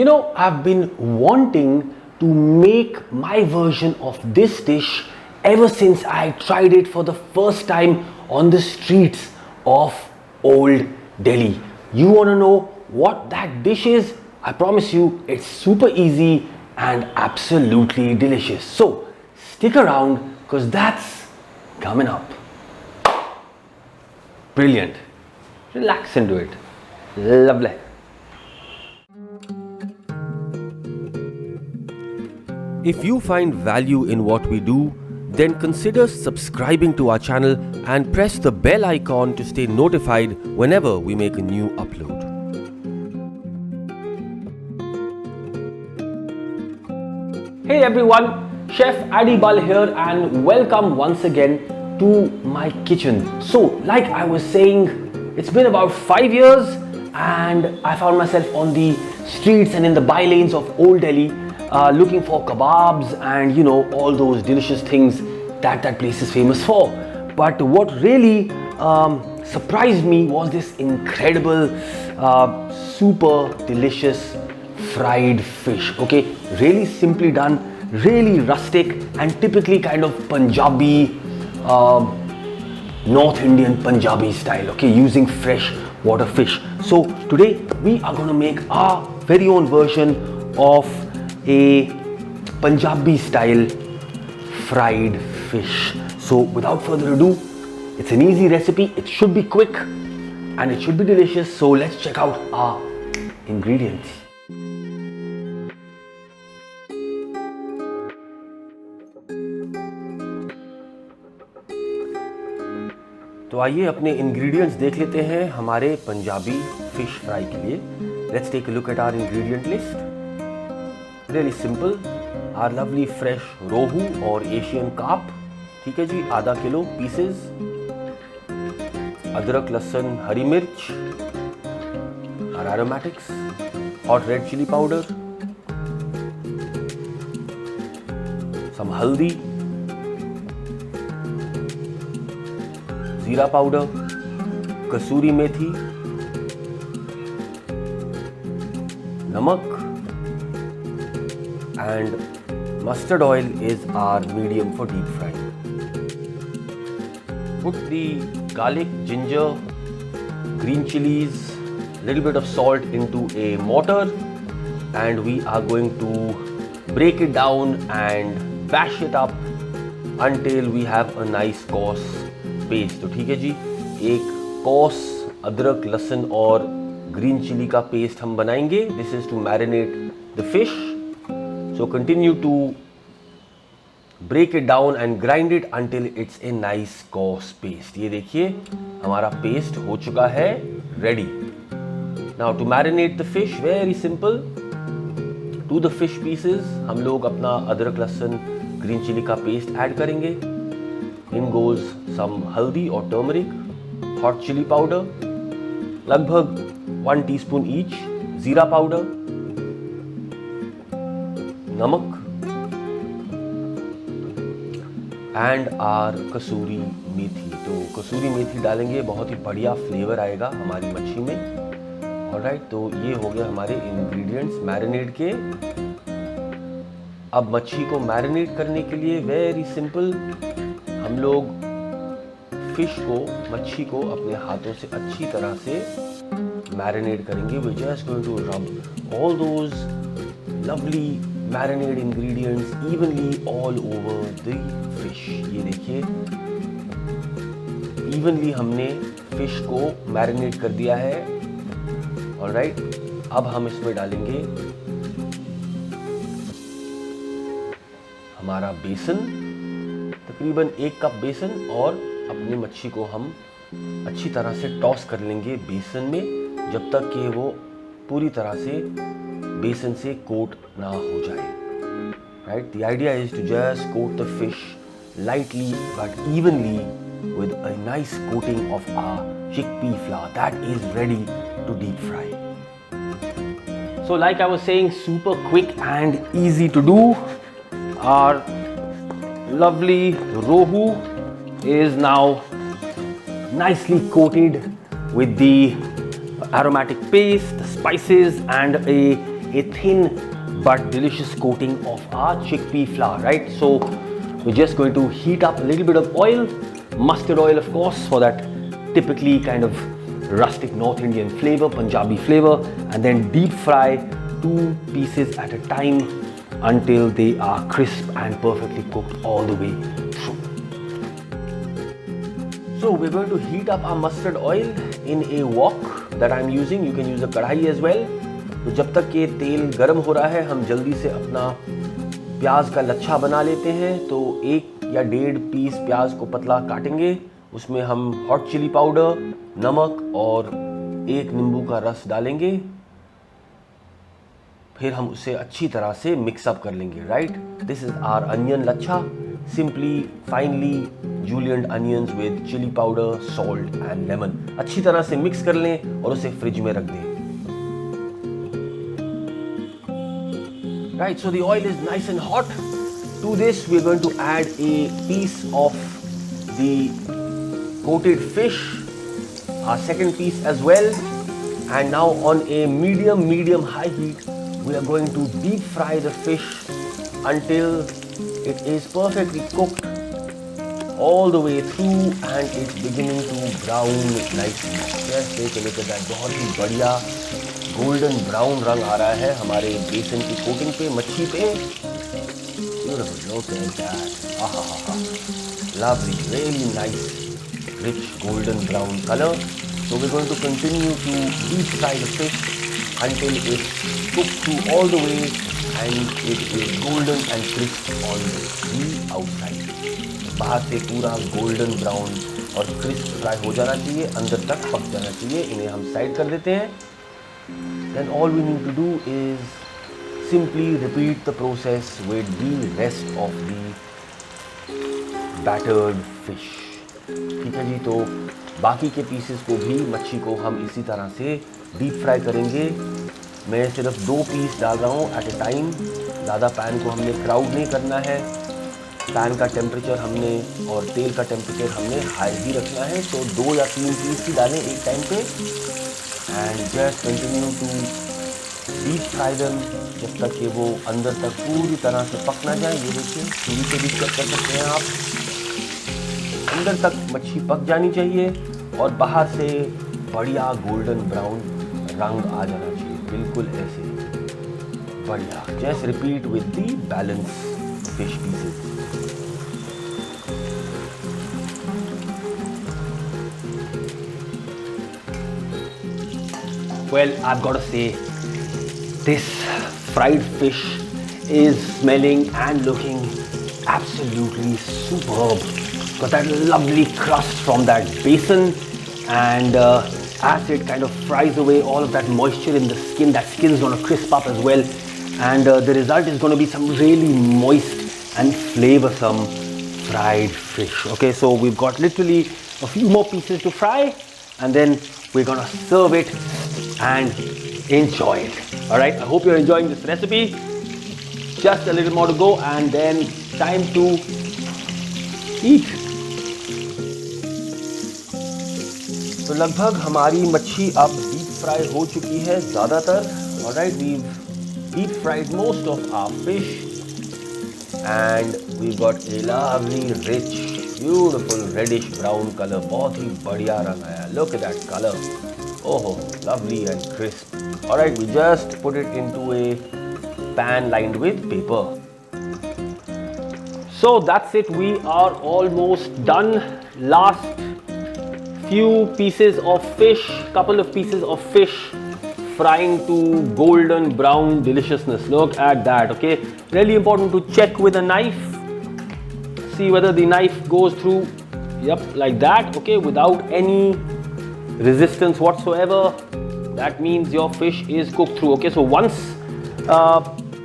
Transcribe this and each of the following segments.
I've been wanting to make my version of this dish ever since I tried it for the first time on the streets of Old Delhi. You want to know what that dish is? I promise you it's super easy and absolutely delicious. So stick around because that's coming up. Brilliant. Relax into it. Lovely. If you find value in what we do, then consider subscribing to our channel and press the bell icon to stay notified whenever we make a new upload. Hey everyone, Chef Adibal here and welcome once again to my kitchen. So like I was saying, it's been about 5 years and I found myself on the streets and in the bylanes of Old Delhi looking for kebabs and all those delicious things that place is famous for. But what really surprised me was this incredible super delicious fried fish. Okay, really simply done, really rustic and typically kind of Punjabi, North Indian Punjabi style, okay, using fresh water fish. So today we are going to make our very own version of a Punjabi style fried fish. So without further ado, it's an easy recipe, it should be quick and it should be delicious. So let's check out our ingredients. तो आइए अपने ingredients देख लेते हैं हमारे Punjabi fish fry के लिए. Let's take a look at our ingredient list. Really simple, our lovely fresh rohu और एशियन कार्प, ठीक है जी, आधा किलो पीसेस. अदरक, lahsun, hari mirch, our aromatics, hot red chili powder, some haldi, jeera powder, कसूरी मेथी, नमक, and mustard oil is our medium for deep fry. Put the garlic, ginger, green chilies, little bit of salt into a mortar and we are going to break it down and bash it up until we have a nice coarse paste. तो ठीक है जी, एक course अदरक, लहसुन और green chilli का paste हम बनाएंगे. This is to marinate the fish. So continue to break it down and grind it until it's a nice coarse paste. ये देखिए हमारा पेस्ट हो चुका है ready. Now to marinate the fish, very simple. To the fish pieces हम लोग अपना अदरक, लहसुन, ग्रीन चिली का पेस्ट ऐड करेंगे. In goes some haldi or turmeric, hot chili powder, लगभग 1 teaspoon each, जीरा पाउडर, नमक एंड आर कसूरी मेथी. तो कसूरी मेथी डालेंगे, बहुत ही बढ़िया फ्लेवर आएगा हमारी मच्छी में. ऑलराइट, तो ये हो गया हमारे इंग्रेडिएंट्स मैरिनेट के. अब मच्छी को मैरिनेट करने के लिए वेरी सिंपल, हम लोग फिश को, मच्छी को अपने हाथों से अच्छी तरह से मैरिनेट करेंगे. We just going to rub all those lovely marinate ingredients evenly all over the fish. ये देखिए इवनली हमने फिश को मैरिनेट कर दिया है. ऑलराइट, अब हम इसमें डालेंगे हमारा बेसन, तकरीबन 1 कप बेसन, और अपनी मच्छी को हम अच्छी तरह से टॉस कर लेंगे बेसन में जब तक कि वो पूरी तरह से बेसन से कोट ना हो जाए. Right, the idea is to just coat the fish lightly but evenly with a nice coating of our chickpea flour that is ready to deep fry. So like I was saying, super quick and easy to do. Our lovely rohu is now nicely coated with the aromatic paste, the spices and a a thin but delicious coating of our chickpea flour, right? So we're just going to heat up a little bit of oil, mustard oil of course, for that typically kind of rustic North Indian flavor, Punjabi flavor, and then deep fry 2 pieces at a time until they are crisp and perfectly cooked all the way through. So we're going to heat up our mustard oil in a wok that I'm using. You can use a कढ़ाई as well. तो जब तक ये तेल गर्म हो रहा है, हम जल्दी से अपना प्याज का लच्छा बना लेते हैं. तो 1 या 1.5 पीस प्याज को पतला काटेंगे. उसमें हम हॉट चिली पाउडर, नमक और 1 नींबू का रस डालेंगे. फिर हम उसे अच्छी तरह से मिक्सअप कर लेंगे. Right, this is our onion lachha. Simply finely julienned onions with chili powder, salt and lemon. अच्छी तरह से मिक्स कर लें और उसे फ्रिज में रख दें. Right, so the oil is nice and hot. To this we are going to add a piece of the coated fish, our second piece as well, and now on a medium high heat we are going to deep fry the fish until it is perfectly cooked all the way through and it's beginning to brown nicely. Just take a look at that. बहुत ही बढ़िया golden brown रंग आ रहा है हमारे बेसन की coating पे, मच्छी पे. Beautiful, look at that. Lovely, really nice rich golden brown color. So we're going to continue to deep fry the fish until it's cooked through all the way and it is golden and crisp on the outside. बाहर से पूरा golden brown और crisp fry हो जाना चाहिए, अंदर तक पक जाना चाहिए. इन्हें हम साइड कर देते हैं. Then all we need to do is simply repeat the process with the rest of the battered fish. ठीक है जी. तो बाकी के पीसेस को भी, मच्छी को हम इसी तरह से डीप फ्राई करेंगे. मैं सिर्फ 2 पीस डाल रहा हूँ एट ए टाइम. ज़्यादा पैन को हमने क्राउड नहीं करना है. पैन का टेम्परेचर हमने और तेल का टेम्परेचर हमने हाई ही रखना है. तो 2 या 3 पीस ही डालें एक टाइम पे and just continue to deep fry them जब तक कि वो अंदर तक पूरी तरह से पक ना जाए. ये देखिए, छुरी से भी चेक कर सकते हैं आप. अंदर तक मच्छी पक जानी चाहिए और बाहर से बढ़िया गोल्डन ब्राउन रंग आ जाना चाहिए. बिल्कुल ऐसे बढ़िया. Just repeat with the balance fish pieces. Well, I've got to say, this fried fish is smelling and looking absolutely superb. Got that lovely crust from that basin, and as it kind of fries away all of that moisture in the skin, that skin's going to crisp up as well, and the result is going to be some really moist and flavorsome fried fish. Okay, so we've got literally a few more pieces to fry, and then we're going to serve it and enjoy it. All right, I hope you're enjoying this recipe. Just a little more to go, and then time to eat. तो लगभग हमारी मच्छी अब deep fry हो चुकी है ज़्यादातर. Alright, we've deep fried most of our fish and we got a lovely rich beautiful reddish brown colour. बहुत ही बढ़िया रंग आया. Look at that colour. ओहो, lovely and crisp. Alright, we just put it into a pan lined with paper. So that's it, we are almost done. Last few pieces of fish, couple of pieces of fish frying to golden brown deliciousness. Look at that. Okay, really important to check with a knife, see whether the knife goes through. Yep, like that. Okay, without any resistance whatsoever. That means your fish is cooked through. Okay, so once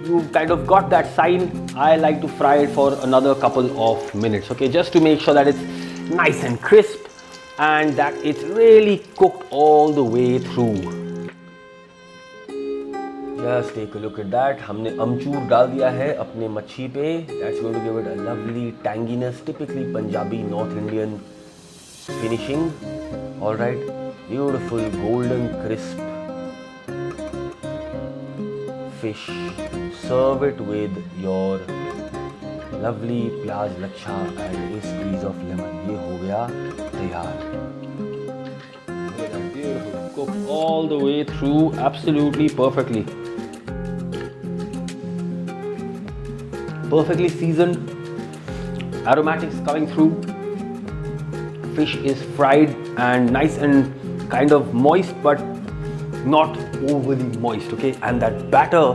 you kind of got that sign, I like to fry it for another couple of minutes. Okay, just to make sure that it's nice and crisp and that it's really cooked all the way through. Just take a look at that. हमने अमचूर डाल दिया है अपने मच्छी पे. That's going to give it a lovely tanginess, typically Punjabi North Indian finishing. All right, beautiful golden crisp fish, serve it with your lovely प्याज लच्छा and a squeeze of lemon. ये हो गया तैयार. Beautiful. Cooked all the way through, absolutely perfectly. Perfectly seasoned, aromatics coming through. Fish is fried and nice and kind of moist, but not overly moist, okay? And that batter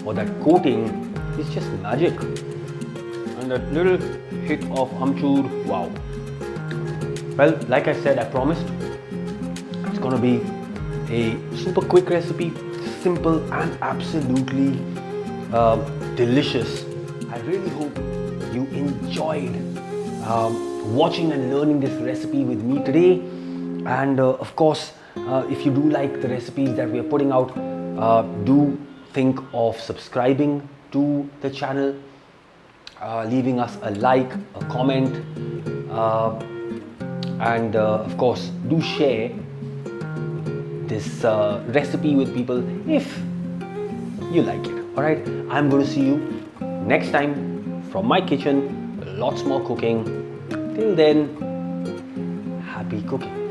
or that coating is just magic. And that little hit of amchur, wow. Well, like I said, I promised it's gonna be a super quick recipe, simple and absolutely delicious. I really hope you enjoyed watching and learning this recipe with me today. And of course, if you do like the recipes that we are putting out, do think of subscribing to the channel, leaving us a like, a comment, and of course do share this recipe with people if you like it. All right, I'm going to see you next time from my kitchen. Lots more cooking. Till then, happy cooking.